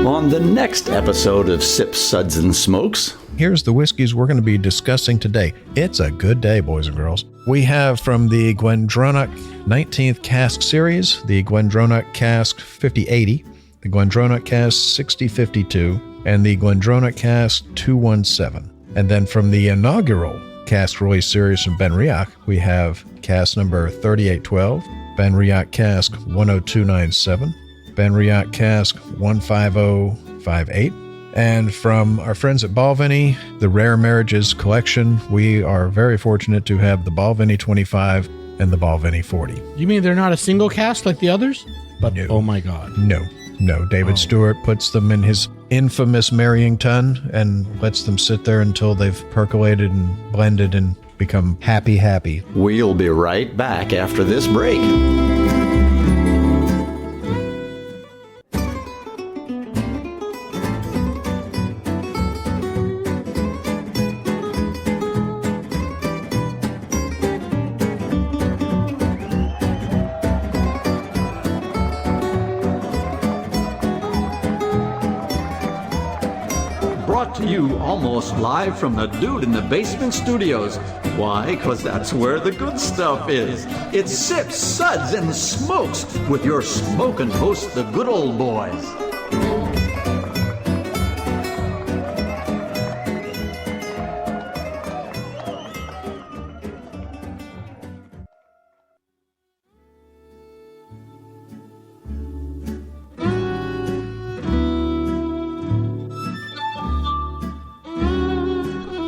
On the next episode of Sips, Suds, and Smokes. Here's the whiskeys we're going to be discussing today. It's a good day, boys and girls. We have from the Glendronach 19th Cask series, the Glendronach Cask 5080, the Glendronach Cask 6052, and the Glendronach Cask 217. And then from the inaugural cask release series from Benriach, we have cask number 3812, Benriach Cask 10297, Benriach Cask 15058. And from our friends at Balvenie, the Rare Marriages collection, we are very fortunate to have the Balvenie 25 and the Balvenie 40. You mean they're not a single cask like the others? But No. Oh my God. No. David Stewart puts them in his infamous marrying tun and lets them sit there until they've percolated and blended and become happy. We'll be right back after this break. Brought to you almost live from the Dude in the Basement studios. Why? Because that's where the good stuff is. It's Sips, Suds, and Smokes with your smoking host, the good old boys.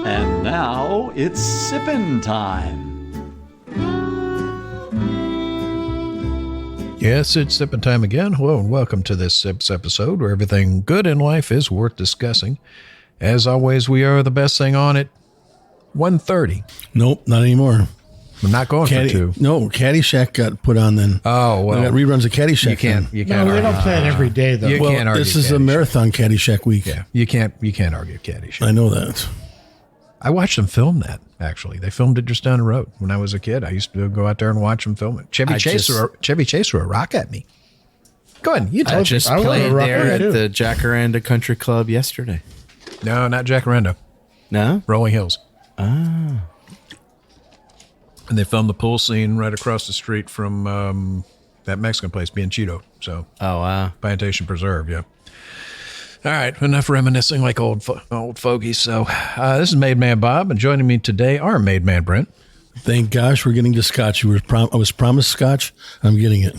And now it's sippin' time. Yes, it's sipping time again. Hello and welcome to this Sips episode where everything good in life is worth discussing. As always, we are the best thing on at 1:30. Nope, not anymore. I'm not going for 2. No, Caddyshack got put on then. Oh, well. We got reruns of Caddyshack. You can't No, they don't play it every day, though. You Well, can't argue this is a Caddyshack. marathon Caddyshack week. Yeah, you can't argue Caddyshack. I know that. I watched them film that, actually. They filmed it just down the road. When I was a kid, I used to go out there and watch them film it. Chevy Chase threw a rock at me. Go ahead. You I tell just I was played on a rock there there, at too. the Jacaranda Country Club yesterday. No, not Jacaranda. No? Rolling Hills. Ah. And they filmed the pool scene right across the street from that Mexican place, Bienchito. So, Oh, wow. Plantation Preserve, yeah. All right, enough reminiscing like old fogies. So, this is Made Man Bob, and joining me today are Made Man Brent. Thank gosh we're getting to Scotch. I was promised Scotch. I'm getting it.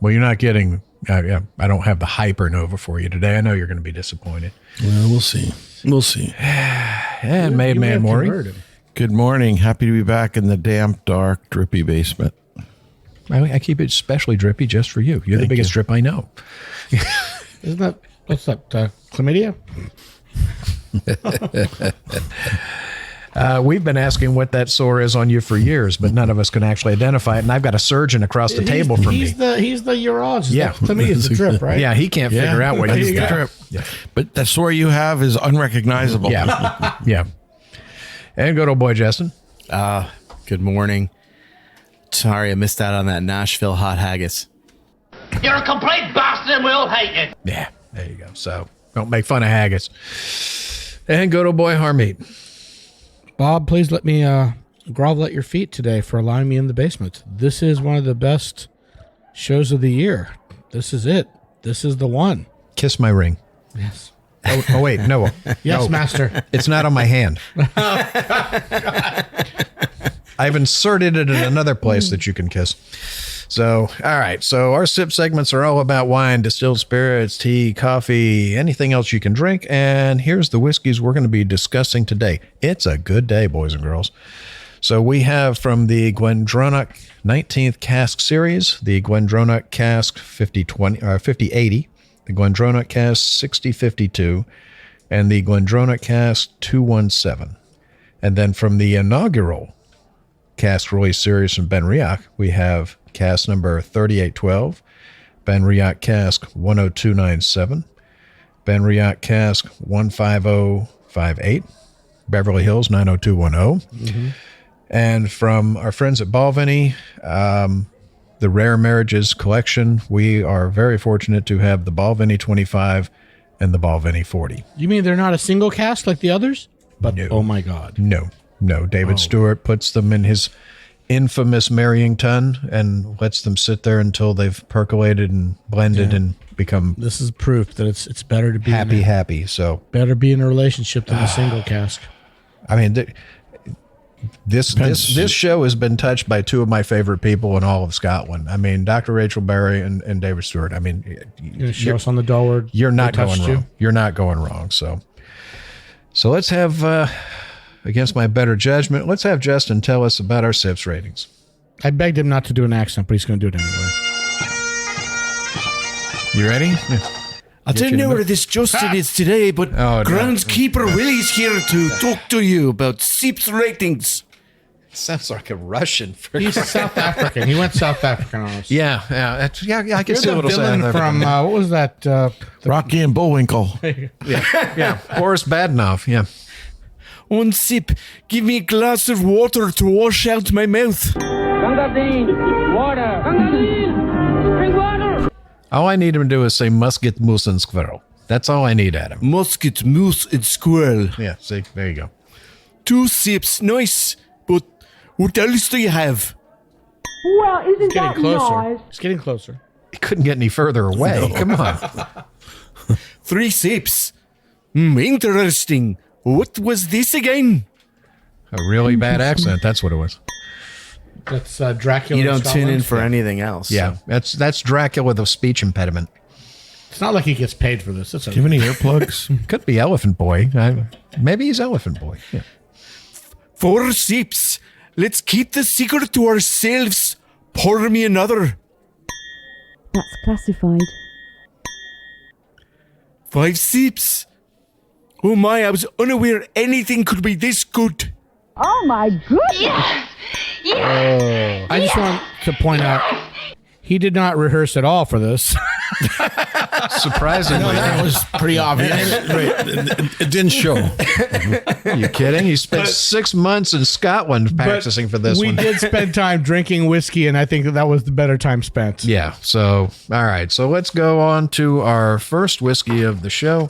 Well, you're not getting, I don't have the Hyper Nova for you today. I know you're going to be disappointed. Well, we'll see. We'll see. And Made You may Man have Maury. converted. Good morning. Happy to be back in the damp, dark, drippy basement. I keep it specially drippy just for you. You're the biggest drip I know. Isn't that, what's that, chlamydia? We've been asking what that sore is on you for years, but none of us can actually identify it. And I've got a surgeon across the table from me. He's the urologist. Yeah. Chlamydia's the drip, right? Yeah, he can't figure out what you've got. Yeah. But the sore you have is unrecognizable. Yeah. Yeah. And good old boy Justin. Good morning. Sorry, I missed out on that Nashville hot haggis. You're a complete bastard and we'll hate you. Yeah, there you go. So don't make fun of haggis. And good old boy Harmeet. Bob, please let me grovel at your feet today for allowing me in the basement. This is one of the best shows of the year. This is it. This is the one. Kiss my ring. Yes. Oh wait, no. Yes, No. master. It's not on my hand. I've inserted it in another place that you can kiss. So, all right. So our sip segments are all about wine, distilled spirits, tea, coffee, anything else you can drink. And here's the whiskeys we're going to be discussing today. It's a good day, boys and girls. So we have from the Glendronach 19th Cask series, the Glendronach Cask 5080, the Glendronach Cask 6052, and the Glendronach Cask 217. And then from the inaugural cask release series from Benriach, we have cask number 3812, Benriach Cask 10297, Benriach Cask 15058, Beverly Hills 90210. And from our friends at Balvenie, the Rare Marriages collection, we are very fortunate to have the Balvenie 25 and the Balvenie 40. You mean they're not a single cask like the others? But No. oh my God. No. David Stewart puts them in his infamous marrying tun and lets them sit there until they've percolated and blended and become This is proof that it's better to be happy. So, better be in a relationship than a single cask. I mean, this show has been touched by two of my favorite people in all of Scotland. I mean, Dr. Rachel Barrie and David Stewart. I mean, You gonna show us on the door? you're not they going touched wrong. You're not going wrong. So let's have, against my better judgment, let's have Justin tell us about our SIPS ratings. I begged him not to do an accent, but he's going to do it anyway. You ready? I don't know where this Justin is today, but Oh, no. groundskeeper Willie's here to talk to you about SIPS ratings. Sounds like a Russian. He's South African. He went South African on us. Yeah, I can You're see a the little villain South from, African. what was that? Rocky and Bullwinkle. Yeah, Boris Badenoff. Yeah. One sip. Give me a glass of water to wash out my mouth. Water. Bring water. All I need him to do is say musket, moose, and squirrel. That's all I need at him. Musket, moose, and squirrel. Yeah, see, there you go. 2 sips. Nice. But what else do you have? Well, isn't Getting that closer. nice? He's getting closer. He couldn't get any further away. Come on. 3 sips. Interesting. What was this again? A really bad accent. That's what it was. That's Dracula. You don't in tune Scotland. in for anything else. Yeah, that's Dracula with a speech impediment. It's not like he gets paid for this. It's Do you have any earplugs? Could be Elephant Boy. Maybe he's Elephant Boy. Yeah. 4 sips. Let's keep the secret to ourselves. Pour me another. That's classified. 5 sips. Oh my, I was unaware anything could be this good. Oh my goodness! I just want to point out he did not rehearse at all for this. Surprisingly. That was pretty obvious. It didn't show. Are you kidding? He spent 6 months in Scotland practicing for this we one. did spend time drinking whiskey, and I think that was the better time spent. Yeah. So, all right. So let's go on to our first whiskey of the show.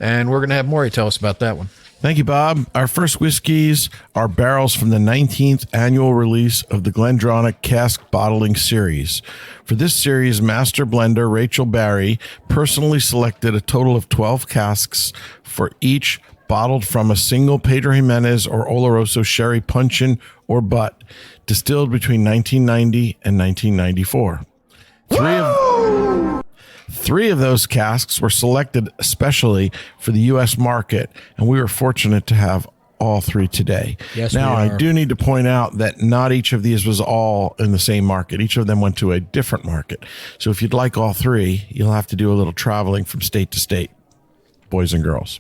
And we're going to have Maury tell us about that one. Thank you, Bob. Our first whiskeys are barrels from the 19th annual release of the Glendronach Cask Bottling Series. For this series, master blender Rachel Barrie personally selected a total of 12 casks for each bottled from a single Pedro Jimenez or Oloroso sherry puncheon or butt, distilled between 1990 and 1994. Three of those casks were selected especially for the U.S. market, and we were fortunate to have all 3 today. Yes, now, we I are. do need to point out that not each of these was all in the same market. Each of them went to a different market. So if you'd like all 3, you'll have to do a little traveling from state to state, boys and girls.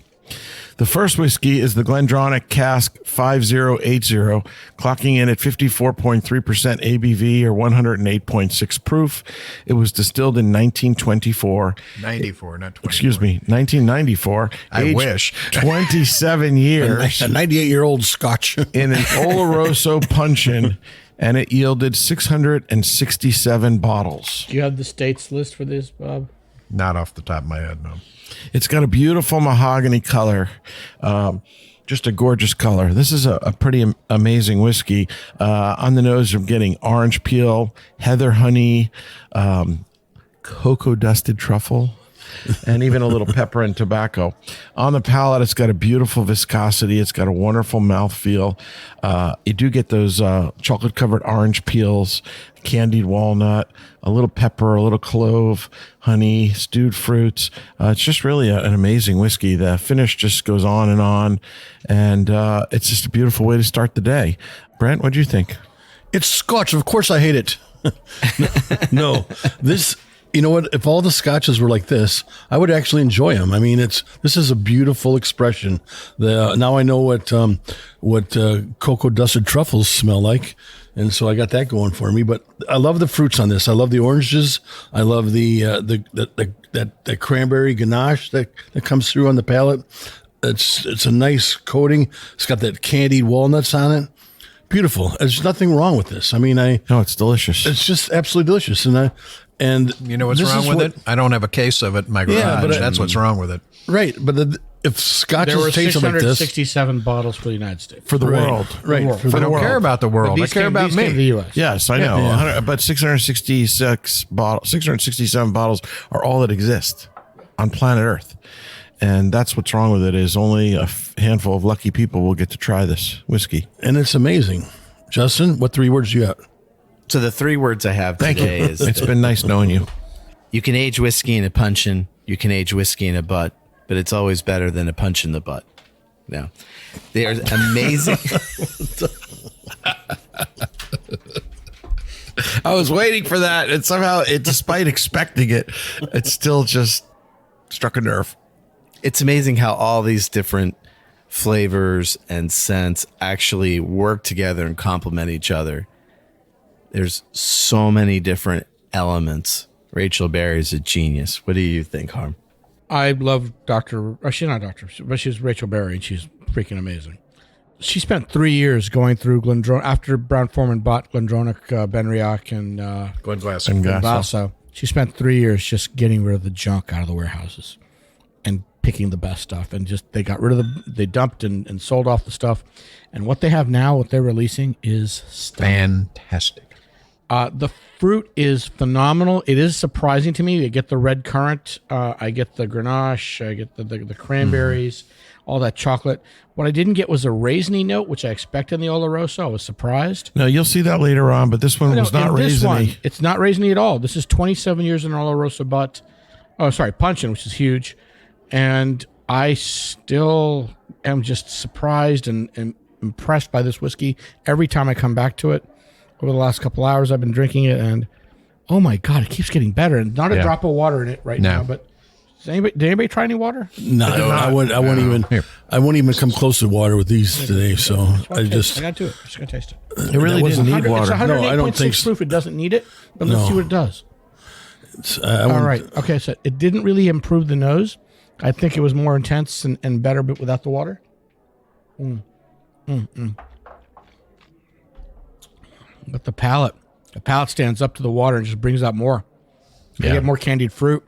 The first whiskey is the Glendronach Cask 5080, clocking in at 54.3% ABV or 108.6 proof. It was distilled in 1924. 94, not 24. Excuse me, 1994. I aged wish. 27 years A 98-year-old Scotch. in an Oloroso puncheon, and it yielded 667 bottles. Do you have the states list for this, Bob? Not off the top of my head, no. It's got a beautiful mahogany color, just a gorgeous color. This is a pretty amazing whiskey. On the nose, I'm getting orange peel, heather honey, cocoa dusted truffle, and even a little pepper and tobacco. On the palate, it's got a beautiful viscosity. It's got a wonderful mouthfeel. You do get those chocolate-covered orange peels, candied walnut, a little pepper, a little clove, honey, stewed fruits. It's just really an amazing whiskey. The finish just goes on, and it's just a beautiful way to start the day. Brent, what do you think? It's Scotch. Of course I hate it. No, this, you know what? If all the Scotches were like this, I would actually enjoy them. I mean, this is a beautiful expression. Now I know what cocoa dusted truffles smell like. And so I got that going for me, but I love the fruits on this. I love the oranges. I love the cranberry ganache that comes through on the palate. It's a nice coating. It's got that candied walnuts on it. beautiful. There's nothing wrong with this. I mean, No, it's delicious. it's just absolutely delicious. And You know what's this wrong is with what- it? I don't have a case of it in my garage. Yeah, but That's what's wrong with it. Right, but if scotch There were is tasted like this 667 bottles for the United States. for the world. right? world. For I the don't world. care about the world. I care about these came to the me. U.S. Yes, I know. 667 bottles are all that exist on planet Earth. And that's what's wrong with it is only a handful of lucky people will get to try this whiskey. And it's amazing. Justin, what 3 words you got? So the 3 words I have today is It's been nice knowing you. you can age whiskey in a punchin', you can age whiskey in a butt, but it's always better than a punch in the butt. No. There's amazing. I was waiting for that, and somehow, despite expecting it, it still just struck a nerve. It's amazing how all these different flavors and scents actually work together and complement each other. There's so many different elements. Rachel Barrie is a genius. What do you think, Harm? I love she's not Dr., but she's Rachel Barrie, and she's freaking amazing. She spent 3 years going through Glendronach after Brown-Forman bought Glendronach, Benriach, and Glasso. She spent 3 years just getting rid of the junk out of the warehouses and picking the best stuff. And just they got rid of they dumped and sold off the stuff. And what they have now, what they're releasing is stunning. Fantastic. The fruit is phenomenal. It is surprising to me. I get the red currant. I get the Grenache. I get the cranberries, all that chocolate. What I didn't get was a raisiny note, which I expect in the Oloroso. I was surprised. No, you'll see that later on, but this one was not in this one, raisiny. it's not raisiny at all. This is 27 years in Oloroso butt. Oh, sorry, punchin', which is huge. And I still am just surprised and impressed by this whiskey every time I come back to it. Over the last couple hours, I've been drinking it, and oh my God, it keeps getting better. And not a drop of water in it right now. But did anybody try any water? No, I won't even come close to water with these today. So I got to it. I'm just gonna taste it. It really didn't need water. It's 108.6 No, I don't think so. proof. It doesn't need it, but let's see what it does. All right. Okay. So it didn't really improve the nose. I think it was more intense and better, but without the water. But the palate stands up to the water and just brings out more. You get more candied fruit.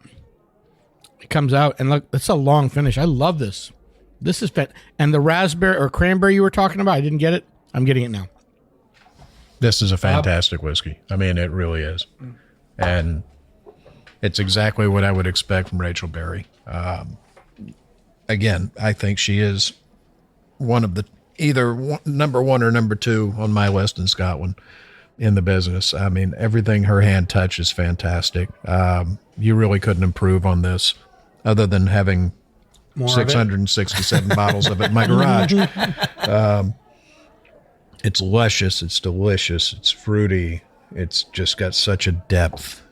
It comes out, and look, it's a long finish. I love this. This is and the raspberry or cranberry you were talking about, I didn't get it. I'm getting it now. This is a fantastic whiskey. I mean, it really is. And it's exactly what I would expect from Rachel Barrie. Again, I think she is one of the number 1 or number 2 on my list in Scotland in the business. I mean, everything her hand touches is fantastic. You really couldn't improve on this other than having 667 bottles of it in my garage. It's luscious. It's delicious. It's fruity. It's just got such a depth.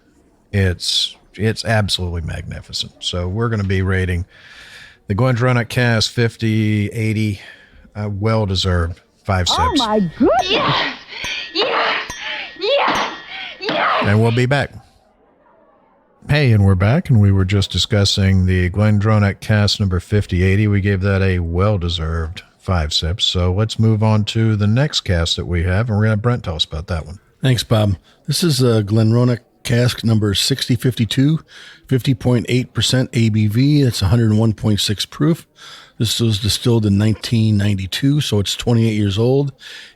It's absolutely magnificent. So we're going to be rating the Glendronach Cask 50/80, well-deserved 5 sips. Oh my goodness! Yeah! And we'll be back. Hey, and we're back, and we were just discussing the Glendronach Cask number 50/80. We gave that a well-deserved 5 sips. So let's move on to the next cask that we have, and we're going to have Brent tell us about that one. Thanks, Bob. This is Glendronach Cask number 6052, 50.8% ABV. It's 101.6 proof. This was distilled in 1992, so it's 28 years old,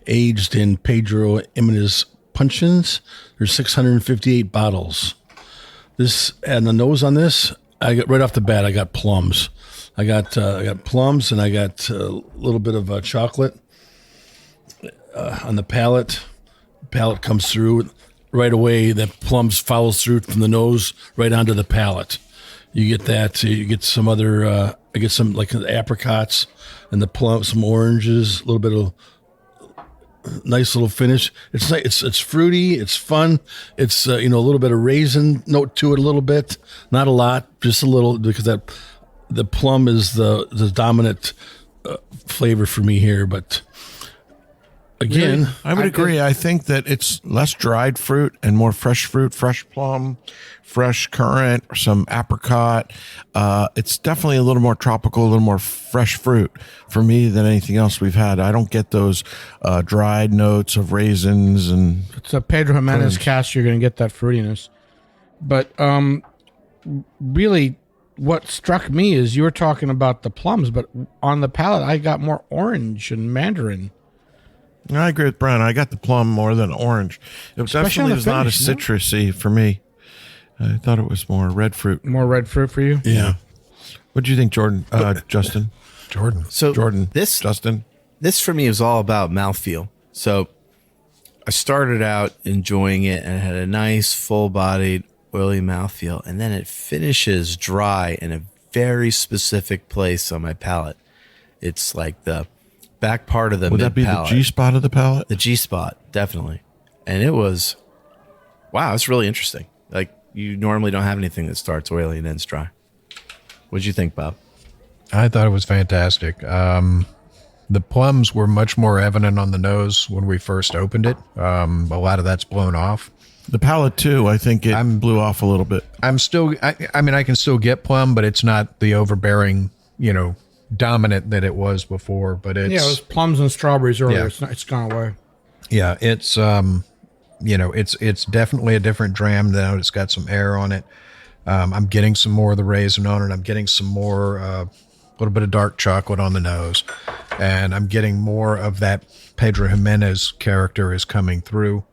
aged in Pedro Jimenez puncheons. There's 658 bottles. This, and the nose on this, I got right off the bat, I got plums. I got plums, and I got a little bit of chocolate on the palate. Palate comes through right away. The plums follows through from the nose right onto the palate. You get that. You get some other. I get some like the apricots and the plums, some oranges, a little bit of nice little finish. It's nice. It's fruity. It's fun. It's a little bit of raisin note to it, a little bit, not a lot, just a little, because that the plum is the dominant flavor for me here. But Again, I would agree. I think that it's less dried fruit and more fresh fruit, fresh plum, fresh currant, some apricot. It's definitely a little more tropical, a little more fresh fruit for me than anything else we've had. I don't get those dried notes of raisins and. It's a Pedro Jimenez cask. You're going to get that fruitiness, but really, what struck me is you were talking about the plums, but on the palate, I got more orange and mandarin. I agree with Brent. I got the plum more than orange. It Especially on definitely the was not finish, as citrusy for me. I thought it was more red fruit. More red fruit for you? yeah. What do you think, Jordan? Justin? Jordan. So Jordan? this Justin? this for me is all about mouthfeel. So I started out enjoying it and it had a nice full-bodied oily mouthfeel, and then it finishes dry in a very specific place on my palate. It's like the back part of the Would that be the mid-palate. G spot of the palate? The G spot, definitely. And it was, wow, it's really interesting. Like, you normally don't have anything that starts oily and ends dry. What'd you think, Bob? I thought it was fantastic. The plums were much more evident on the nose when we first opened it. A lot of that's blown off. The palate, too. I think it blew off a little bit. I mean, I can still get plum, but it's not the overbearing, dominant that it was before. But it's, Yeah, it was plums and strawberries earlier. Yeah. It's gone away. yeah, it's, it's definitely a different dram now. It's got some air on it. I'm getting some more of the raisin on it. I'm getting some more, a little bit of dark chocolate on the nose, and I'm getting more of that Pedro Jimenez character is coming through.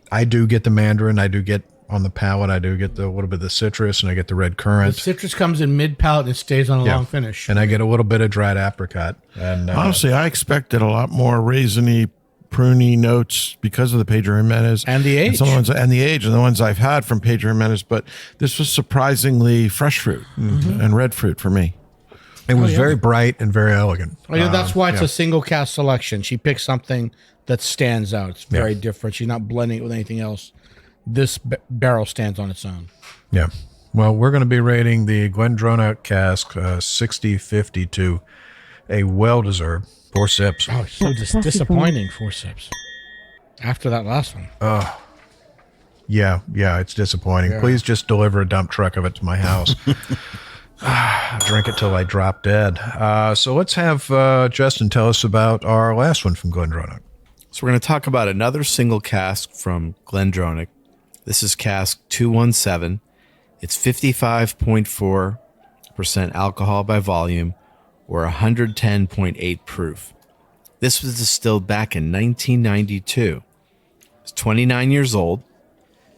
I do get the mandarin. I do get on the palate. I do get a little bit of the citrus, and I get the red The currant. citrus comes in mid-palate and it stays on a long finish. And I get a little bit of dried apricot. And Honestly, I expected a lot more raisiny, pruny notes because of the Pedro Jimenez. And the age. And the age, and the ones I've had from Pedro Jimenez. But this was surprisingly fresh fruit and red fruit for me. it was very bright and very elegant. Oh, yeah, that's why it's a single cast selection. She picked something that stands out. It's very different. She's not blending it with anything else. This barrel stands on its own. Yeah. Well, we're going to be rating the Glendronach Cask 6052, a well-deserved 4 sips. Oh, so disappointing 4 sips. After that last one. Yeah, it's disappointing. Yeah. Please just deliver a dump truck of it to my house. Drink it till I drop dead. So let's have Justin tell us about our last one from Glendronach. So we're going to talk about another single cask from Glendronach. This is cask 217. It's 55.4% alcohol by volume, or 110.8 proof. This was distilled back in 1992. It's 29 years old,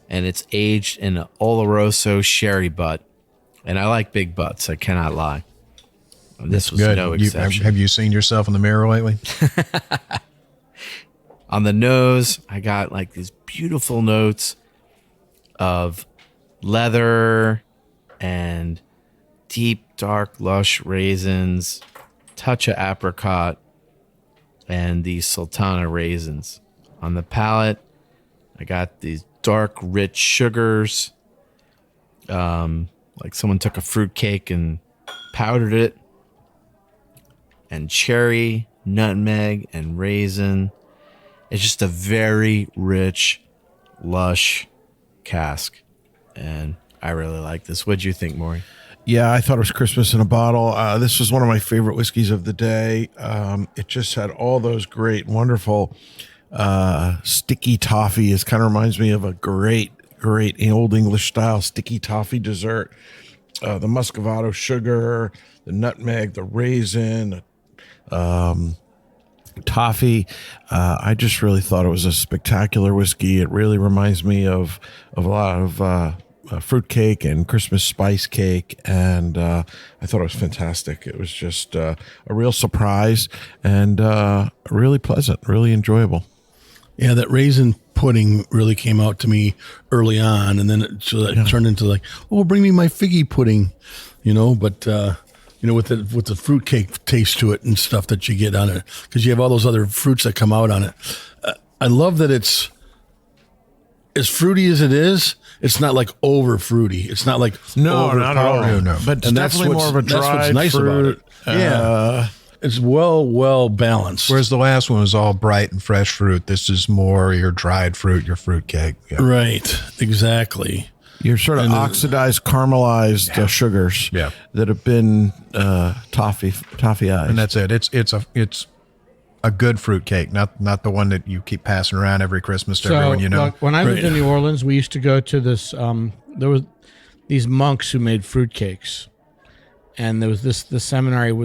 and it's aged in an Oloroso sherry butt. And I like big butts, I cannot lie. And this was no exception. Have you seen yourself in the mirror lately? On the nose, I got like these beautiful notes of leather and deep, dark, lush raisins, touch of apricot, and these sultana raisins. On the palate, I got these dark, rich sugars, like someone took a fruit cake and powdered it, and cherry, nutmeg, and raisin. It's just a very rich, lush cask, and I really like this. What'd you think, Maury? Yeah, I thought it was Christmas in a bottle. This was one of my favorite whiskeys of the day. It just had all those great, wonderful sticky toffee. It kind of reminds me of a great old English style sticky toffee dessert. The muscovado sugar, the nutmeg, the raisin, toffee. I just really thought it was a spectacular whiskey. It really reminds me of a lot of fruit cake and Christmas spice cake, and I thought it was fantastic. It was just a real surprise and really pleasant, really enjoyable. Yeah, that raisin pudding really came out to me early on, and then it turned into like, oh, bring me my figgy pudding, but with the fruitcake taste to it and stuff that you get on it, because you have all those other fruits that come out on it. I love that it's as fruity as it is. It's not like over fruity. It's not like No, not at all. No. But it's And that's definitely what's- more of a that's what's dried nice about fruit, it. Yeah. it's well balanced. Whereas the last one was all bright and fresh fruit. This is more your dried fruit, your fruit cake. Yeah. Right, exactly. Your sort of oxidized, caramelized sugars that have been toffee-ized. And that's it. It's a good fruit cake, not the one that you keep passing around every Christmas to everyone you know. Look, when I lived in New Orleans, we used to go to this. There was these monks who made fruit cakes, and there was this seminary.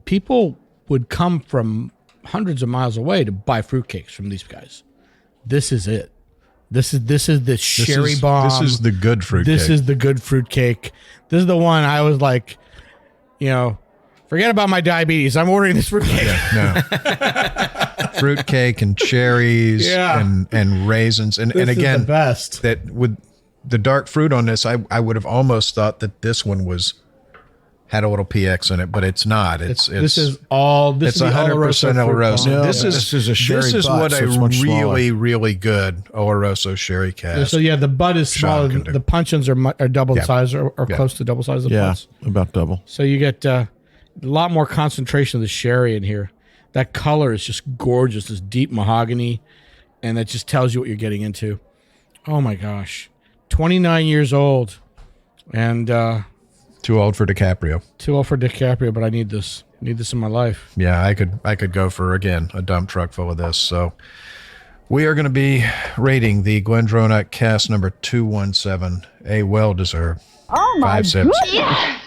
People would come from hundreds of miles away to buy fruit cakes from these guys. This is it. This is the cherry bomb. This is the good fruit cake. This is the good fruit cake. This is the one I was like, forget about my diabetes. I'm ordering this fruit cake. Fruit cake and cherries and raisins. And again, the best. That with the dark fruit on this, I would have almost thought that this one had a little PX in it, but it's not. It's 100% Oloroso. No, this is a sherry. This is what a really good Oloroso sherry cask. So the bud is smaller. The puncheons are double the size or close to double size of the buds. About double. So you get a lot more concentration of the sherry in here. That color is just gorgeous. This deep mahogany, and that just tells you what you're getting into. Oh my gosh, 29 years old, and too old for DiCaprio. But I need this. I need this in my life. Yeah, I could go for again a dump truck full of this. So we are going to be rating the Glendronach Cask number 217, a well-deserved 5 sips. Yeah!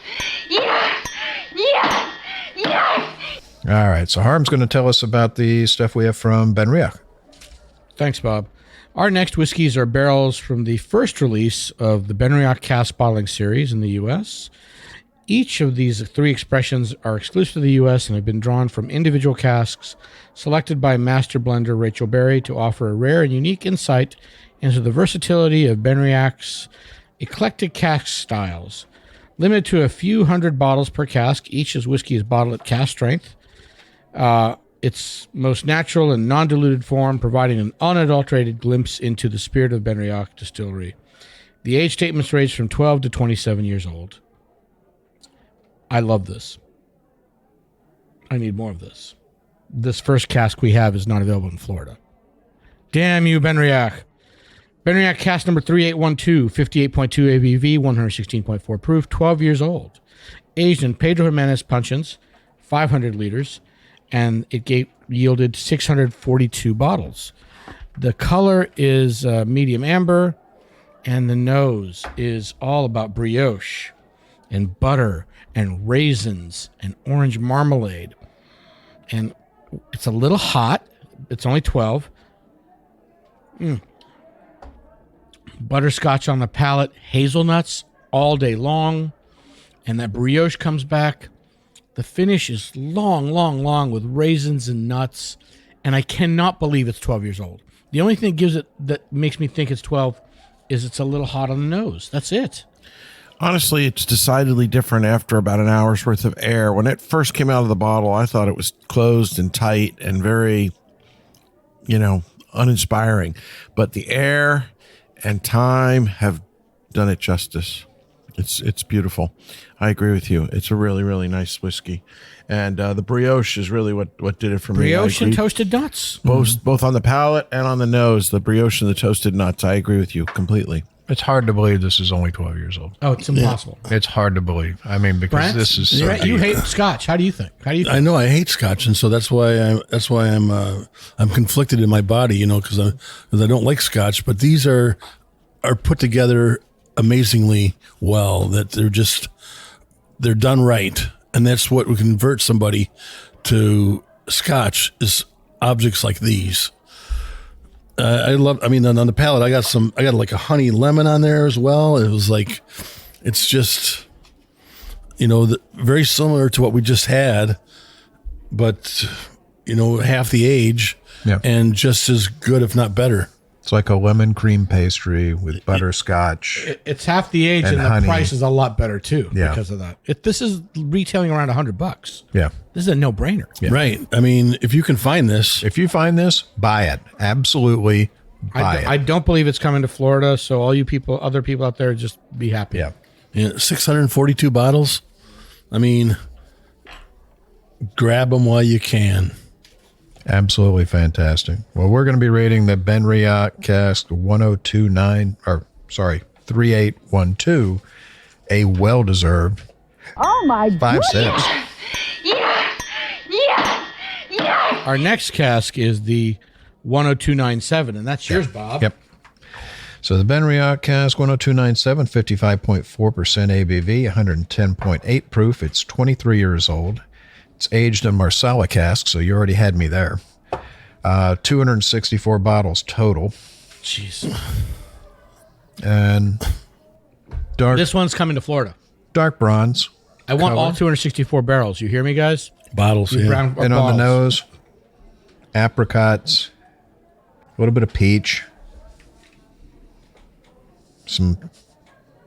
All right, so Harm's going to tell us about the stuff we have from Benriach. Thanks, Bob. Our next whiskeys are barrels from the first release of the Benriach Cask bottling series in the U.S. Each of these 3 expressions are exclusive to the U.S. and have been drawn from individual casks selected by master blender Rachel Barrie to offer a rare and unique insight into the versatility of Benriach's eclectic cask styles. Limited to a few hundred bottles per cask, each as whiskey is bottled at cask strength. Its most natural and non-diluted form, providing an unadulterated glimpse into the spirit of Benriach Distillery. The age statements range from 12 to 27 years old. I love this. I need more of this. This first cask we have is not available in Florida. Damn you, Benriach. Benriach Cask number 3812, 58.2 ABV, 116.4 proof, 12 years old. Aged in Pedro Jimenez puncheons, 500 liters, and it yielded 642 bottles. The color is medium amber, and the nose is all about brioche and butter and raisins and orange marmalade. And it's a little hot. It's only 12. Butterscotch on the palate, hazelnuts all day long, and that brioche comes back. The finish is long with raisins and nuts, and I cannot believe it's 12 years old. The only thing that makes me think it's 12 is it's a little hot on the nose. That's it. Honestly, it's decidedly different after about an hour's worth of air. When it first came out of the bottle, I thought it was closed and tight and very, uninspiring. But the air and time have done it justice. It's beautiful. I agree with you. It's a really, really nice whiskey. And the brioche is really what did it for me. Brioche and toasted nuts. Both on the palate and on the nose, the brioche and the toasted nuts. I agree with you completely. It's hard to believe this is only 12 years old. Oh, it's impossible. Yeah. It's hard to believe. I mean, because Brent, this is so Brent, you hate Scotch. How do you think? I know I hate Scotch, and so that's why I'm conflicted in my body, because I don't like Scotch. But these are put together amazingly well. That they're done right, and that's what would convert somebody to Scotch is objects like these. On the palate, I got like a honey lemon on there as well. It was like, it's just, very similar to what we just had, but, half the age and just as good, if not better. It's like a lemon cream pastry with butterscotch. It's half the age, and the honey. price is a lot better too because of that. This is retailing around $100. Yeah, this is a no-brainer. Yeah. Right. I mean, if you find this, buy it. Absolutely, buy it. I don't believe it's coming to Florida, so all you other people out there, just be happy. Yeah. 642 bottles. I mean, Grab them while you can. Absolutely fantastic. Well, we're going to be rating the Benriach Cask 3812 a well-deserved Oh my 5 sips. Our next cask is the 10297, and that's yours, Bob. Yep. So the Benriach Cask 10297, 55.4% ABV, 110.8 proof. It's 23 years old. It's aged in Marsala cask, so you already had me there. 264 bottles total. Jeez. And This one's coming to Florida. dark bronze. I want all 264 barrels. You hear me, guys? Bottles, You yeah. brown- And on the bottles. nose, apricots, a little bit of peach, some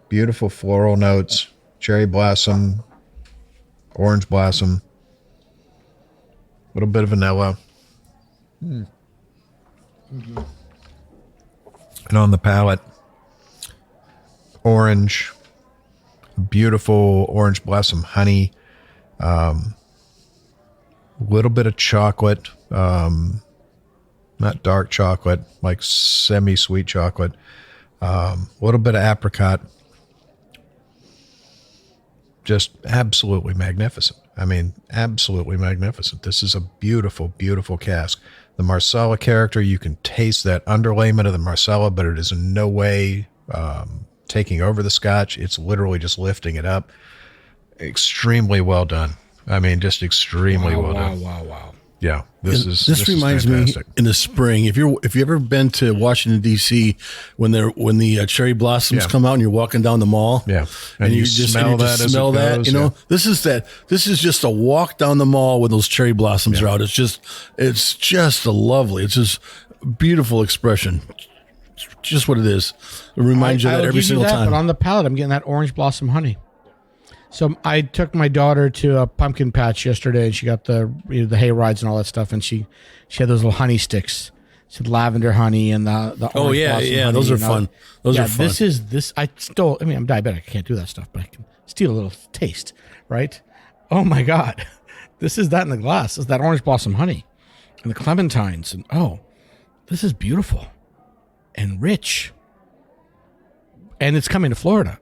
beautiful floral notes, cherry blossom, orange blossom, a little bit of vanilla. And on the palate, orange, beautiful orange blossom honey, little bit of chocolate, not dark chocolate, like semi-sweet chocolate, a little bit of apricot. Just absolutely magnificent. I mean, absolutely magnificent. This is a beautiful, beautiful cask. The Marsala character, you can taste that underlayment of the Marsala, but it is in no way taking over the Scotch. It's literally just lifting it up. Extremely well done. I mean, just extremely well done. Wow. Yeah, This reminds me fantastic. in the spring. If you ever been to Washington D.C. when the cherry blossoms Yeah. come out and you're walking down the mall, Yeah. and you just smell that. as it goes, You know, yeah. this is just a walk down the mall when those cherry blossoms are out. It's just a lovely. It's just beautiful expression. It's just what it is. It reminds you of I that will every give you single that, time. But on the palate, I'm getting that orange blossom honey. So I took my daughter to a pumpkin patch yesterday, and she got the hay rides and all that stuff, and she had those little honey sticks. She had lavender honey and the Oh, orange yeah, blossom yeah, honey, those are you know. fun. Those Yeah, are fun. This. I stole. I mean, I'm diabetic. I can't do that stuff, but I can steal a little taste, right? Oh my God, this is that in the glass. This is that orange blossom honey and the clementines, and this is beautiful and rich, and it's coming to Florida.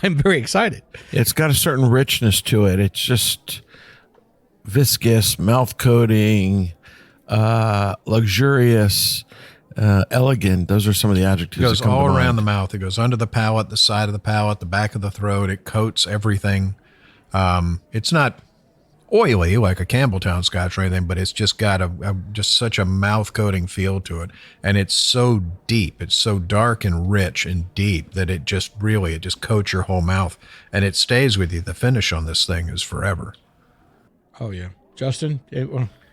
I'm very excited. It's got a certain richness to it. It's just viscous, mouth coating, luxurious, elegant. Those are some of the adjectives. It goes that come all to around mind. the mouth. It goes under the palate, the side of the palate, the back of the throat. It coats everything. It's not oily like a Campbelltown Scotch or anything, but it's just got just such a mouth coating feel to it, and it's so deep. It's so dark and rich and deep that it just coats your whole mouth, and it stays with you. The finish on this thing is forever. Oh yeah, Justin,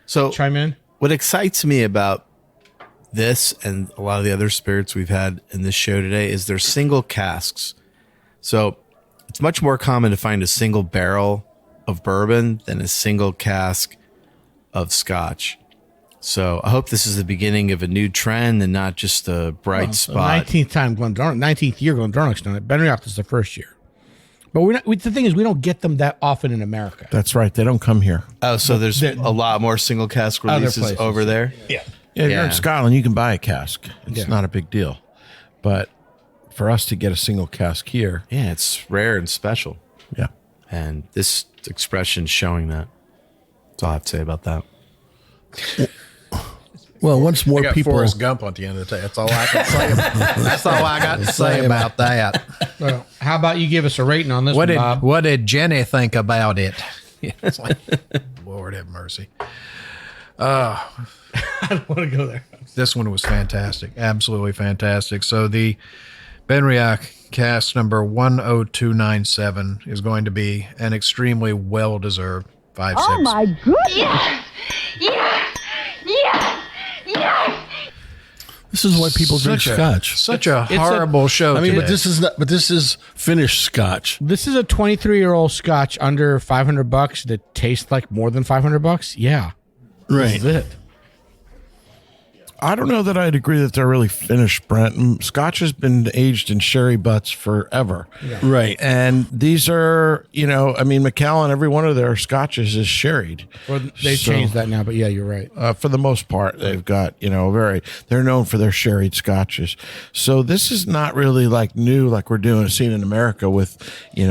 So chime in. what excites me about this and a lot of the other spirits we've had in this show today is they're single casks. So it's much more common to find a single barrel of bourbon than a single cask of Scotch. So I hope this is the beginning of a new trend and not just a bright spot. 19th time Glendronach, 19th year Glendronach's done it. Benriach is the first year, but the thing is, we don't get them that often in America. That's right. They don't come here. Oh, so there's the- a lot more single cask Other releases places. over there? Yeah, you're Yeah. in Scotland. You can buy a cask. It's Yeah. not a big deal. But for us to get a single cask here, Yeah, it's rare and special. yeah. And this expression's showing that. That's all I have to say about that. Well, once more people. Forrest Gump on the end of the day. That's all I can say. That's all I got to say about that. Well, how about you give us a rating on this What one, did Bob? What did Jenny think about it? It's like, Lord have mercy. I don't want to go there. This one was fantastic. Absolutely fantastic. So the Benriach Cask number 10297 is going to be an extremely well-deserved 5 Oh sips. my goodness. This is why people drink Scotch. Such a horrible show I mean, today. but this is finished Scotch. This is a 23-year-old Scotch under $500 that tastes like more than $500. Yeah, Right. this is it. I don't know that I'd agree that they're really finished, Brent. Scotch has been aged in sherry butts forever. Right. And these are, Macallan, every one of their scotches is sherried. Well, they've changed that now, but yeah, you're right. For the most part, they've got, they're known for their sherried scotches. So this is not really like new, like we're seeing in America with,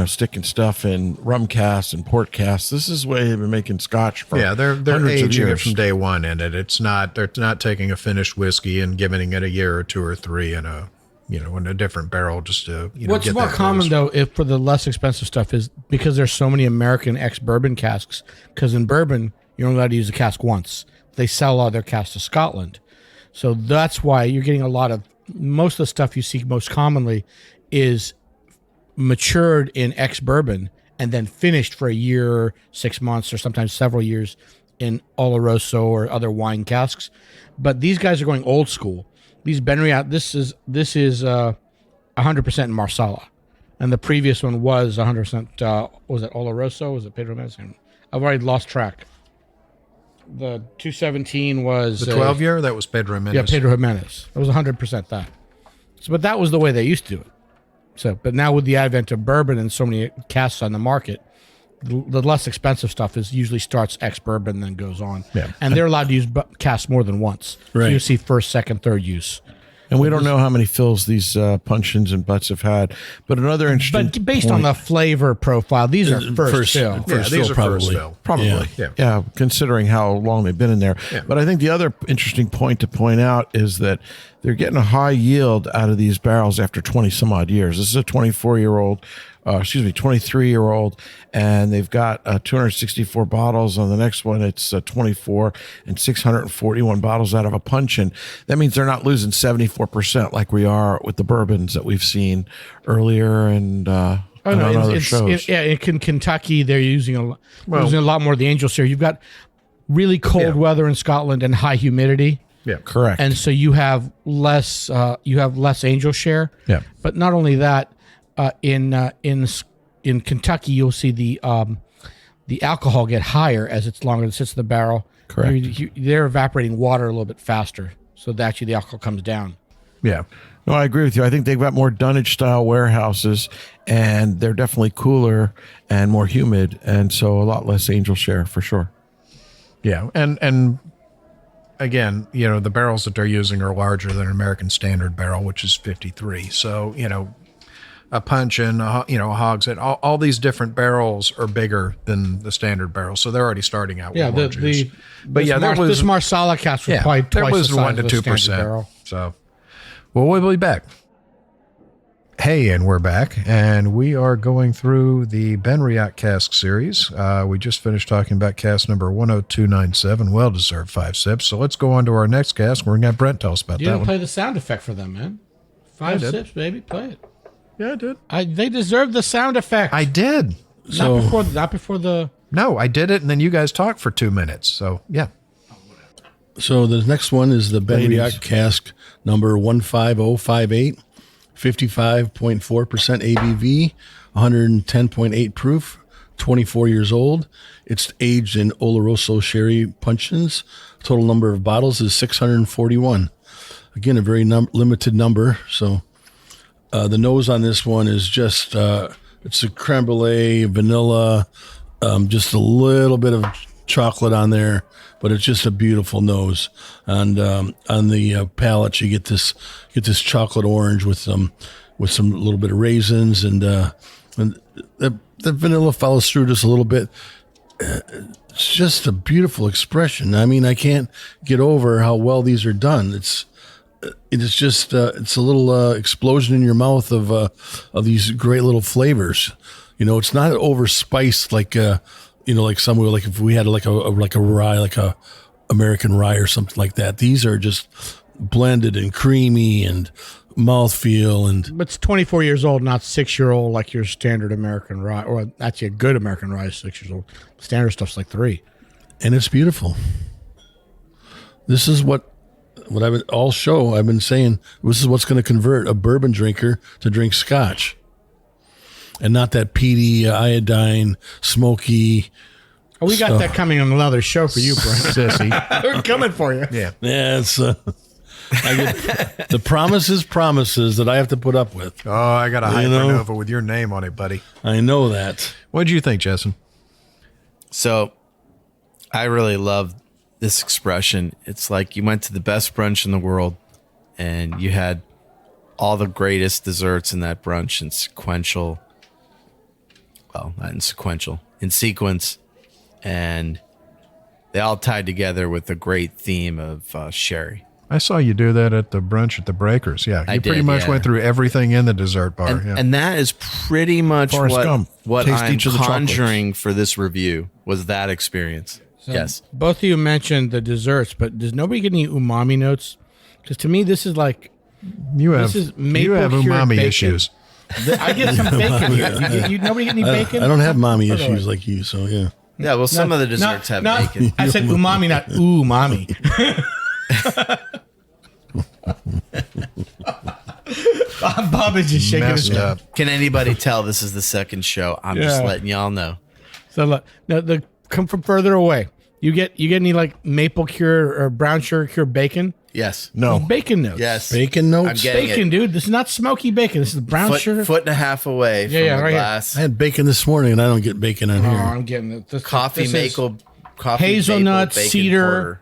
sticking stuff in rum casks and port casks. This is the way they've been making scotch for they're hundreds of aging it years. from day one in it. They're not taking a finished whiskey and giving it a year or two or three in a different barrel just to What's get more that common booze. though, if for the less expensive stuff, is because there's so many American ex-bourbon casks. Because in bourbon, you're only allowed to use a cask once. They sell a lot of their casks to Scotland, so that's why you're getting a lot of most of the stuff you see most commonly is matured in ex-bourbon and then finished for a year, 6 months, or sometimes several years in Oloroso or other wine casks. But these guys are going old school. These Benriach, this is 100% in Marsala, and the previous one was 100%. Was it Oloroso? Was it Pedro Jimenez? I've already lost track. The 217 was The 12-year, that was Pedro Jimenez. yeah, Pedro Jimenez. It was 100% that. So, but that was the way they used to do it. So, but now with the advent of bourbon and so many casks on the market, the less expensive stuff usually starts ex-bourbon, then goes on. Yeah. And they're allowed to use casks more than once. So Right. you see first, second, third use. And we don't know how many fills these puncheons and butts have had. But another interesting But based on the flavor profile, these are first fill. Yeah, First these fill, are probably. first fill. Probably. Yeah. Considering how long they've been in there. Yeah. But I think the other interesting point to point out is that they're getting a high yield out of these barrels after 20 some odd years. This is a 23-year-old, and they've got 264 bottles. On the next one, it's 24 and 641 bottles out of a puncheon. That means they're not losing 74% like we are with the bourbons that we've seen earlier and on other shows. In Kentucky, they're using a lot more of the angel share. You've got really cold weather in Scotland and high humidity. Yeah. Correct. And so you have less angel share. Yeah. But not only that, in Kentucky, you'll see the alcohol get higher as it's longer it sits in the barrel. Correct. They're evaporating water a little bit faster, so that actually the alcohol comes down. Yeah. No, I agree with you. I think they've got more dunnage style warehouses, and they're definitely cooler and more humid, and so a lot less angel share for sure. Yeah. And again, the barrels that they're using are larger than an American standard barrel, which is 53. So, a puncheon, a hogshead, all these different barrels are bigger than the standard barrel. So they're already starting out with more juice. This Marsala cask was probably there twice was the size 1 to of the 2%. standard barrel. So, well, we'll be back. Hey, and we're back, and we are going through the Benriach Cask series. We just finished talking about cask number 10297, well-deserved 5 sips. So let's go on to our next cask. We're going to have Brent tell us about You that didn't one. play the sound effect for them, man. 5 did. sips, baby. Play it. Yeah, I did. They deserve the sound effect. I did. Not before the. No, I did it, and then you guys talked for 2 minutes. So, yeah. So the next one is the Benriach Cask number 15058, 55.4% ABV, 110.8 proof, 24 years old. It's aged in Oloroso sherry puncheons. Total number of bottles is 641. Again, a very limited number. So the nose on this one is just, it's a creme brulee, vanilla, just a little bit of chocolate on there, but it's just a beautiful nose. And on the palate, you get this chocolate orange with some little bit of raisins, and the vanilla follows through just a little bit. It's just a beautiful expression. I mean, I can't get over how well these are done. It's just it's a little explosion in your mouth of these great little flavors. It's not over spiced like like somewhere, like if we had like a rye, like a American rye or something like that. These are just blended and creamy and mouthfeel, and But it's 24 years old, not 6-year-old like your standard American rye, or actually a good American rye is 6 years old. Standard stuff's like 3. and it's beautiful. This is what I've been all show. I've been saying this is what's going to convert a bourbon drinker to drink scotch, and not that peaty, iodine, smoky. Oh, we got that coming on another show for you, Brent. Sissy. We're coming for you. Yeah. Yeah, it's I get the promises that I have to put up with. Oh, I got a You know? Hypernova with your name on it, buddy. I know that. What did you think, Jason? So I really love this expression. It's like you went to the best brunch in the world and you had all the greatest desserts in that brunch in sequential. Well, not in sequential, in sequence. And they all tied together with a great theme of sherry. I saw you do that at the brunch at the Breakers. Yeah, you pretty much went through everything in the dessert bar. And, and that is pretty much Forrest Gump. what Taste I'm each of the conjuring for this review was that experience. Yes. Both of you mentioned the desserts, but does nobody get any umami notes? Because to me, this is like You have This is maple cured umami bacon. issues. I get some bacon here. Nobody get any bacon? I don't have mommy issues like you, so yeah. Yeah, well, some of the desserts have bacon. I said umami, not umami. Bob is just shaking his Messed head. up. Can anybody tell this is the second show? I'm just Yeah. letting y'all know. So look, no, come from further away. You get any like maple cured or brown sugar cured bacon? Yes. No. Bacon notes. Yes. Bacon notes? I'm getting Bacon, it. dude. This is not smoky bacon. This is brown sugar. Foot and a half away from yeah, the right here. glass. I had bacon this morning, and I don't get bacon on Oh, here. I'm getting it. This is Coffee hazelnut, maple bacon cedar, porter.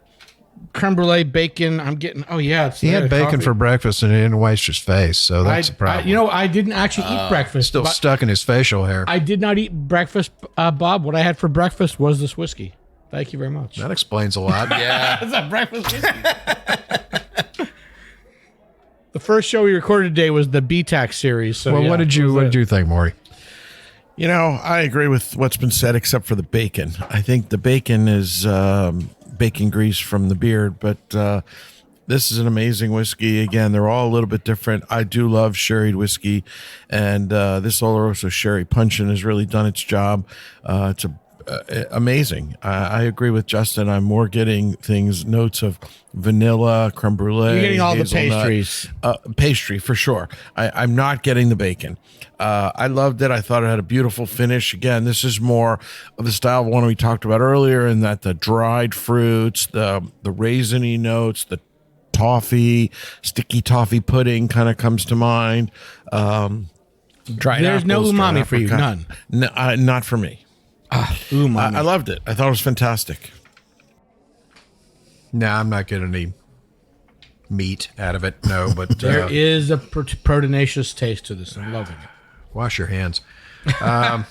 creme brulee, bacon. I'm getting. Oh yeah, it's He there, had bacon coffee. for breakfast and he didn't waste his face, so that's a problem. I didn't actually eat breakfast. Still but stuck in his facial hair. I did not eat breakfast, Bob. What I had for breakfast was this whiskey. Thank you very much. That explains a lot. Yeah. That's a breakfast whiskey. The first show we recorded today was the BTAC series. So Well, yeah, what did you think, Maury? You know, I agree with what's been said except for the bacon. I think the bacon is bacon grease from the beard, but this is an amazing whiskey. Again, they're all a little bit different. I do love sherried whiskey, and this Oloroso Sherry Puncheon has really done its job. It's amazing. I agree with Justin. I'm more getting notes of vanilla, creme brulee. You're getting all the hazelnut. pastries. Pastry for sure. I'm not getting the bacon. I loved it. I thought it had a beautiful finish. Again, this is more of the style of one we talked about earlier, in that the dried fruits, the raisiny notes, the toffee, sticky toffee pudding kind of comes to mind. Dried There's no apples, dried umami for you, apricot. none. No, not for me. Umami. I loved it. I thought it was fantastic. No, I'm not getting any meat out of it. No, but There is a proteinaceous taste to this. I'm loving it. wash your hands. Yeah,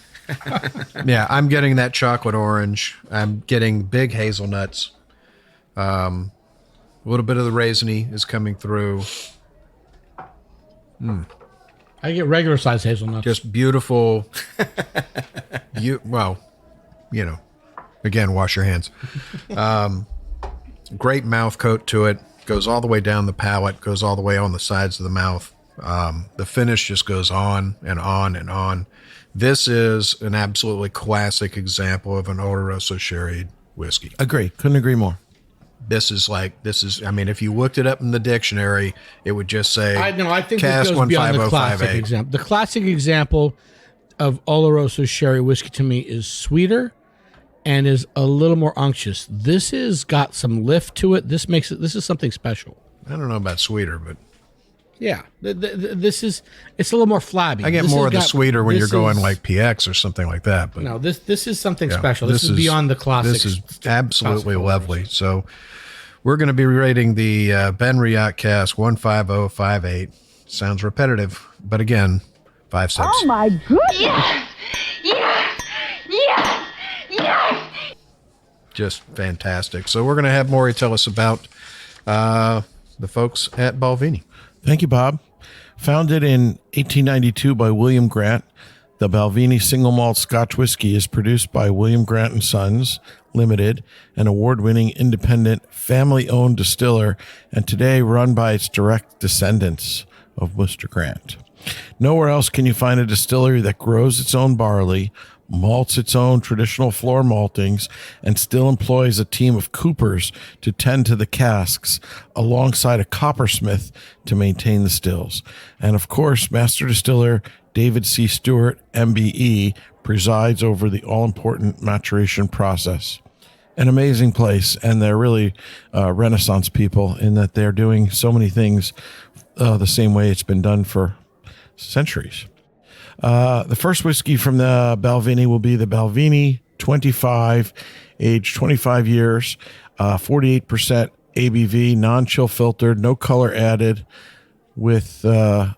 I'm getting that chocolate orange. I'm getting big hazelnuts. A little bit of the raisiny is coming through. I get regular size hazelnuts. Just beautiful. Again, wash your hands. Great mouth coat to it. Goes all the way down the palate. Goes all the way on the sides of the mouth. The finish just goes on and on and on. This is an absolutely classic example of an Oloroso sherry whiskey. Agree. Couldn't agree more. I mean, if you looked it up in the dictionary, it would just say, I think Cask this goes beyond the classic 15058. example. The classic example of Oloroso sherry whiskey to me is sweeter and is a little more unctuous. This has got some lift to it. This is something special. I don't know about sweeter, but Yeah, it's a little more flabby. I get This more has of the got- sweeter when you're this going is- like PX or something like that. But No, this is something yeah, special. This is beyond the classic. This is absolutely classic lovely. So we're going to be rating the Benriach Cask 15058. Sounds repetitive, but again, 5 6. Oh my goodness. Yes! Yes! Yes! Yes! Just fantastic. So we're going to have Maury tell us about the folks at Balvenie. Thank you, Bob. Founded in 1892 by William Grant, the Balvenie single malt Scotch whiskey is produced by William Grant and Sons Limited, an award-winning independent family-owned distiller, and today run by its direct descendants of Mr. Grant. Nowhere else can you find a distillery that grows its own barley, malts its own traditional floor maltings, and still employs a team of coopers to tend to the casks alongside a coppersmith to maintain the stills. And of course, Master Distiller David C. Stewart, MBE, presides over the all-important maturation process. an amazing place, and they're really Renaissance people in that they're doing so many things the same way it's been done for centuries. The first whiskey from the Balvenie will be the Balvenie 25, aged 25 years, 48% ABV, non-chill filtered, no color added. With do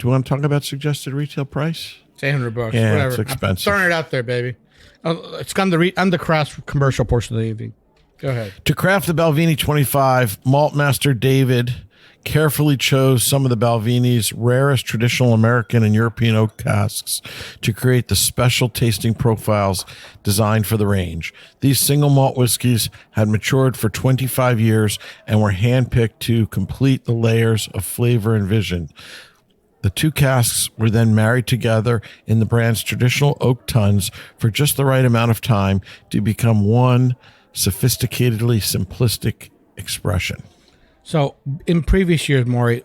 you want to talk about suggested retail price? It's $800. Yeah, whatever. it's expensive. I'm throwing it out there, baby. It's on the craft commercial portion of the evening. Go ahead. To craft the Balvenie 25, Maltmaster David carefully chose some of the Balvenie's rarest traditional American and European oak casks to create the special tasting profiles designed for the range. These single malt whiskeys had matured for 25 years and were handpicked to complete the layers of flavor envisioned. The two casks were then married together in the brand's traditional oak tuns for just the right amount of time to become one sophisticatedly simplistic expression. So in previous years, Maury,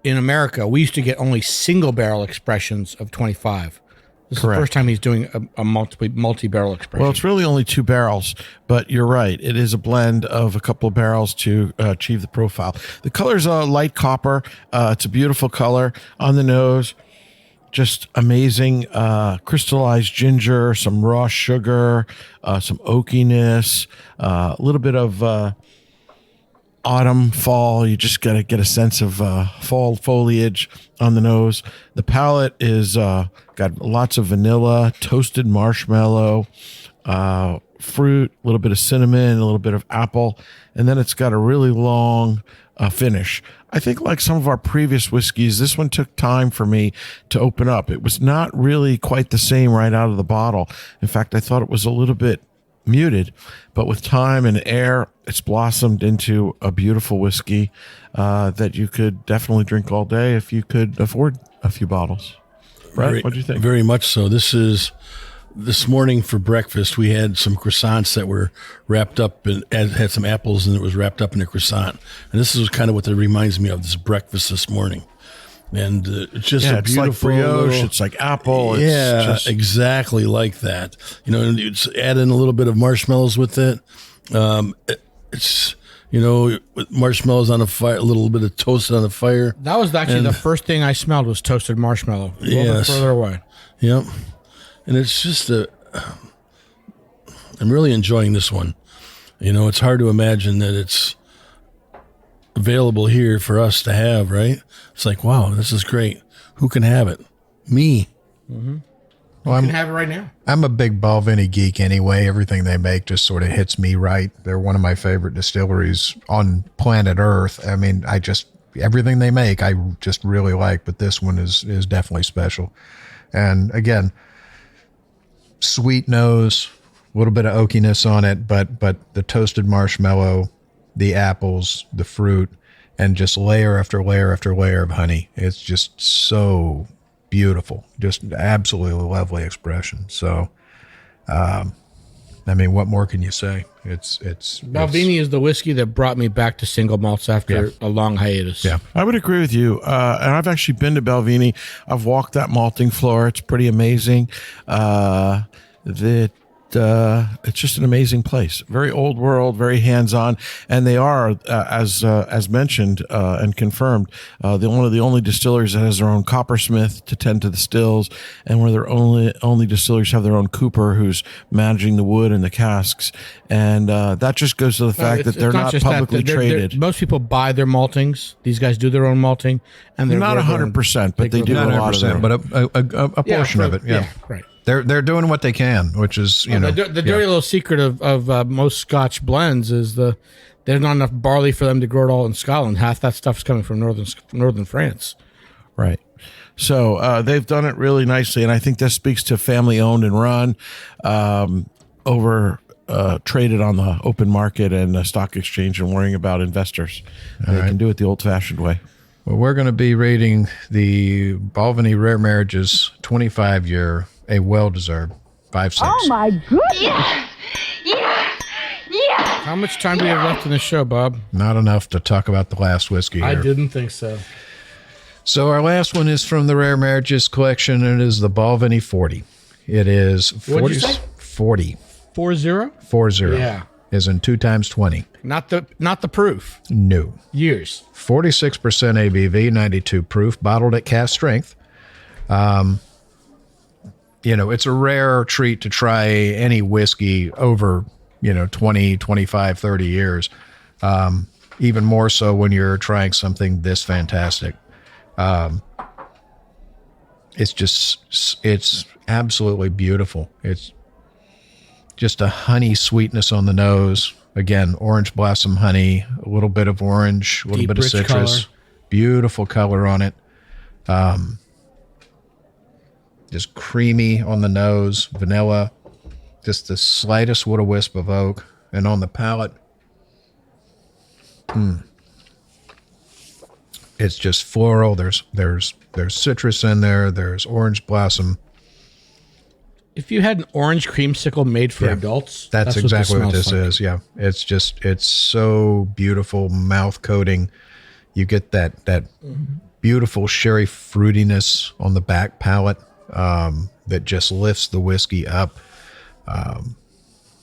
in America, we used to get only single barrel expressions of 25. This is the first time he's doing a multi-barrel expression. Well, it's really only 2 barrels, but you're right. It is a blend of a couple of barrels to achieve the profile. The color's a light copper. It's a beautiful color on the nose. Just amazing crystallized ginger, some raw sugar, some oakiness, a little bit of autumn, fall. You just got to get a sense of fall foliage on the nose. The palate is got lots of vanilla, toasted marshmallow, fruit, a little bit of cinnamon, a little bit of apple, and then it's got a really long finish. I think like some of our previous whiskeys, this one took time for me to open up. It was not really quite the same right out of the bottle. In fact, I thought it was a little bit muted, but with time and air, it's blossomed into a beautiful whiskey that you could definitely drink all day if you could afford a few bottles. Brent, what do you think? Very much so. This morning for breakfast, we had some croissants that were wrapped up and had some apples, and it was wrapped up in a croissant. And this is kind of what that reminds me of, this breakfast this morning. And it's just a beautiful, it's like brioche, it's like apple. Yeah, it's just exactly like that. You know, and it's add in a little bit of marshmallows with it. It's, you know, with marshmallows on the fire, a little bit of toasted on the fire. That was actually the first thing I smelled was toasted marshmallow. A little bit further away. Yep. And it's just I'm really enjoying this one. You know, it's hard to imagine that it's available here for us to have, right? It's like, wow, this is great. Who can have it? Me. Mm-hmm. Well, you can have it right now. I'm a big Balvenie geek anyway. Everything they make just sort of hits me right. They're one of my favorite distilleries on planet Earth. I mean, everything they make, I just really like, but this one is definitely special. And again, sweet nose, a little bit of oakiness on it, but the toasted marshmallow, the apples, the fruit, and just layer after layer after layer of honey. It's just so beautiful. Just absolutely lovely expression. So, I mean, what more can you say? It's Balvenie is the whiskey that brought me back to single malts after a long hiatus. Yeah, I would agree with you. And I've actually been to Balvenie. I've walked that malting floor. It's pretty amazing. It's just an amazing place. Very old world, very hands-on, and they are, as mentioned and confirmed, one of the only distilleries that has their own coppersmith to tend to the stills, and one of their only distilleries have their own cooper who's managing the wood and the casks, and that just goes to the fact that they're not publicly traded. Most people buy their maltings. These guys do their own malting, and they're not 100%, but they do a lot of them. But a portion of it. Yeah, right. They're doing what they can, which is the dirty little secret of most Scotch blends is there's not enough barley for them to grow it all in Scotland. Half that stuff's coming from northern France. Right. So they've done it really nicely, and I think this speaks to family owned and run, traded on the open market and the stock exchange, and worrying about investors. They can do it the old fashioned way. Well, we're going to be rating the Balvenie Rare Marriages 25-year. A well-deserved 5-6. Oh my goodness! Yeah! How much time do we have left in the show, Bob? Not enough to talk about the last whiskey here. I didn't think so. So our last one is from the Rare Marriages collection, and it is the Balvenie 40. It is 40. What'd you say? 40. 40? 40. Yeah. Is in 2 times 20. Not the proof. No. Years. 46% ABV, 92 proof, bottled at cask strength. It's a rare treat to try any whiskey over, 20, 25, 30 years. Even more so when you're trying something this fantastic. It's absolutely beautiful. It's just a honey sweetness on the nose. Again, orange blossom honey, a little bit of orange, a little Deep, bit of rich citrus. color. Beautiful color on it. Just creamy on the nose, vanilla, just the slightest little wisp of oak. And on the palate, it's just floral. There's citrus in there. There's orange blossom. If you had an orange creamsicle made for adults, that's exactly what this is. Yeah. It's so beautiful, mouth coating. You get that beautiful sherry fruitiness on the back palate that just lifts the whiskey up.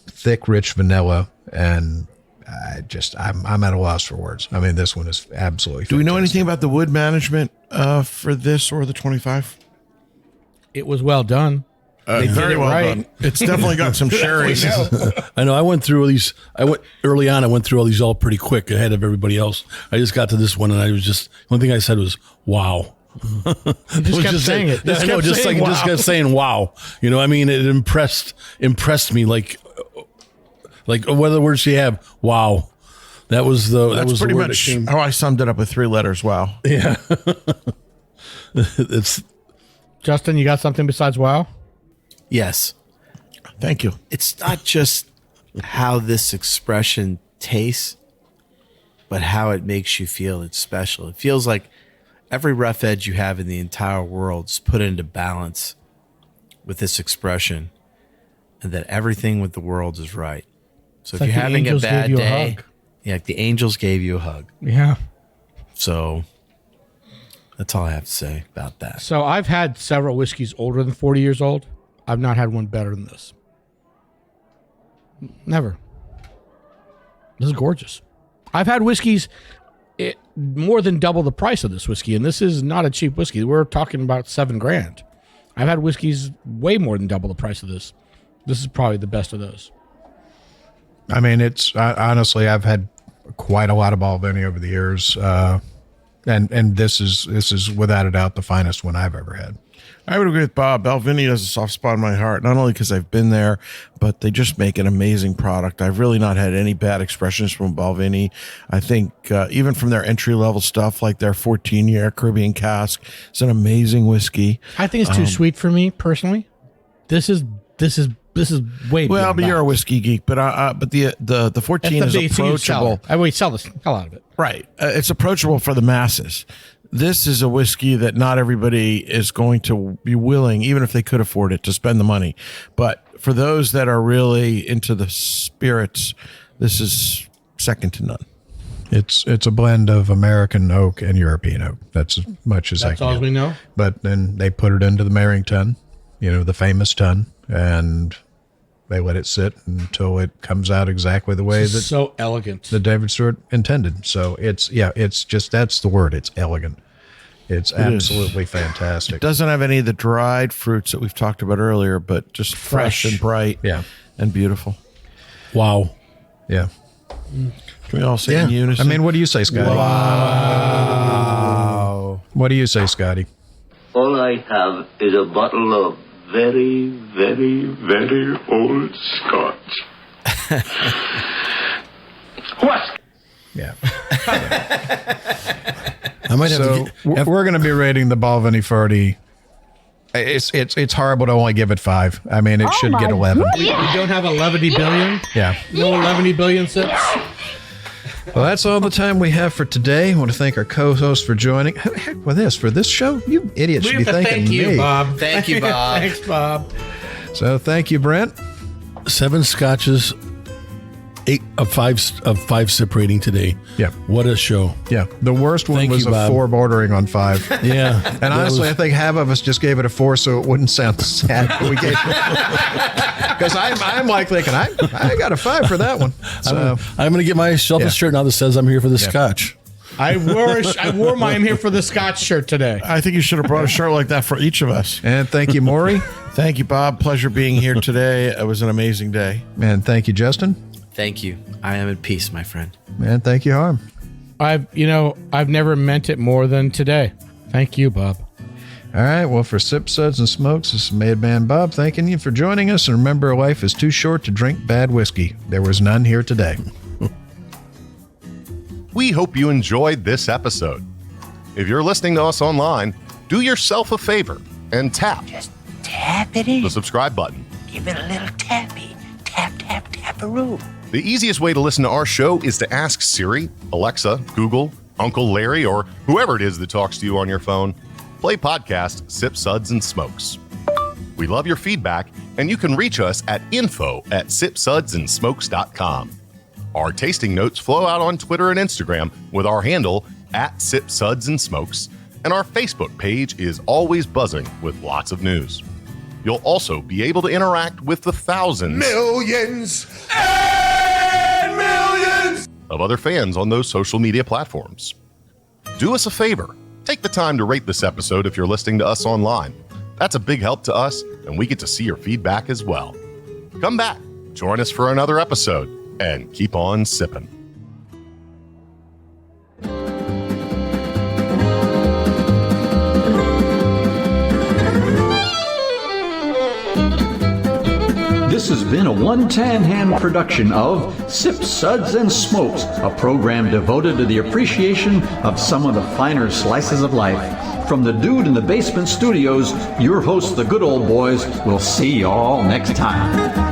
Thick, rich vanilla, and I'm at a loss for words. I mean, this one is absolutely fantastic. Do we know anything about the wood management for this or the 25? It was well done. They did Very it well right. done. It's definitely got some sherry. I know. I went through these. Early on. I went through all these all pretty quick ahead of everybody else. I just got to this one, and I was just one thing I said was "Wow." Just kept saying it. I know, just kept saying "Wow." It impressed me. Like what other words do you have? Wow. That was pretty the word much that came. how I summed it up with 3 letters. Wow. Yeah. It's Justin, you got something besides wow? Yes. Thank you. It's not just how this expression tastes, but how it makes you feel. It's special. It feels like every rough edge you have in the entire world is put into balance with this expression, and that everything with the world is right. So if like you're the having a angels bad gave you a day, hug. yeah, like the angels gave you a hug. Yeah. So that's all I have to say about that. So I've had several whiskeys older than 40 years old. I've not had one better than this. Never. This is gorgeous. I've had whiskeys more than double the price of this whiskey, and this is not a cheap whiskey. We're talking about $7,000. I've had whiskeys way more than double the price of this. This is probably the best of those. I mean, honestly, I've had quite a lot of Balvenie over the years, and this is without a doubt the finest one I've ever had. I would agree with Bob. Balvenie has a soft spot in my heart, not only because I've been there, but they just make an amazing product. I've really not had any bad expressions from Balvenie. I think even from their entry-level stuff, like their 14-year Caribbean cask, it's an amazing whiskey. I think it's too sweet for me personally. This is way Well, beyond but you're that. a whiskey geek. But the 14 That's is approachable. We sell the hell out of it. Right. It's approachable for the masses. This is a whiskey that not everybody is going to be willing, even if they could afford it, to spend the money. But for those that are really into the spirits, this is second to none. It's a blend of American oak and European oak. That's as much as I That's can all get. we know. But then they put it into the Maury tun, the famous tun, and they let it sit until it comes out exactly the way that So elegant. David Stewart intended. So it's just, that's the word. It's elegant. It's absolutely fantastic. It doesn't have any of the dried fruits that we've talked about earlier, but just fresh and bright and beautiful. wow. Yeah. Can we all say in unison? I mean, what do you say, Scotty? Wow. What do you say, Scotty? All I have is a bottle of very, very, very old scotch. What? Yeah. I might have So we're going to be rating the Balvenie 40. It's horrible to only give it 5. I mean, it should get 11. We don't have 11 billion. Yeah. No 11 billion sips. Well, that's all the time we have for today. I want to thank our co-host for joining. Heck with this. For this show, you idiots should be thanking Thank you, me. Bob. Thank you, Bob. Thanks, Bob. So thank you, Brent. 7 scotches, a five sip rating today. Yeah. What a show. Yeah. The worst one Thank was you, a Bob. 4 bordering on 5. Yeah. And honestly, I think half of us just gave it a 4 so it wouldn't sound sad. We gave because I'm like thinking I got a 5 for that one. So I'm going to get myself a shirt now that says I'm here for the scotch. I wore my I'm here for the Scotch shirt today. I think you should have brought a shirt like that for each of us. and thank you, Maury. Thank you, Bob. Pleasure being here today. It was an amazing day. And thank you, Justin. Thank you. I am at peace, my friend. And thank you, Harm. I've never meant it more than today. Thank you, Bob. All right. Well, for Sip, Suds, and Smokes, this is Made Man Bob thanking you for joining us. And remember, life is too short to drink bad whiskey. There was none here today. We hope you enjoyed this episode. If you're listening to us online, do yourself a favor and tap Tappity. the subscribe button. Give it a little tappy. Tap, tap, taparoo. The easiest way to listen to our show is to ask Siri, Alexa, Google, Uncle Larry, or whoever it is that talks to you on your phone. Play podcast Sip, Suds, and Smokes. We love your feedback, and you can reach us at info@sipsudsandsmokes.com. Our tasting notes flow out on Twitter and Instagram with our handle @SipSudsAndSmokes, and our Facebook page is always buzzing with lots of news. You'll also be able to interact with the thousands, Millions and millions of other fans on those social media platforms. Do us a favor. Take the time to rate this episode if you're listening to us online. That's a big help to us, and we get to see your feedback as well. Come back, join us for another episode, and keep on sipping. This has been a One Tan Hand production of Sip, Suds, and Smokes, a program devoted to the appreciation of some of the finer slices of life. From the Dude in the Basement Studios, your hosts, the Good Old Boys, will see you all next time.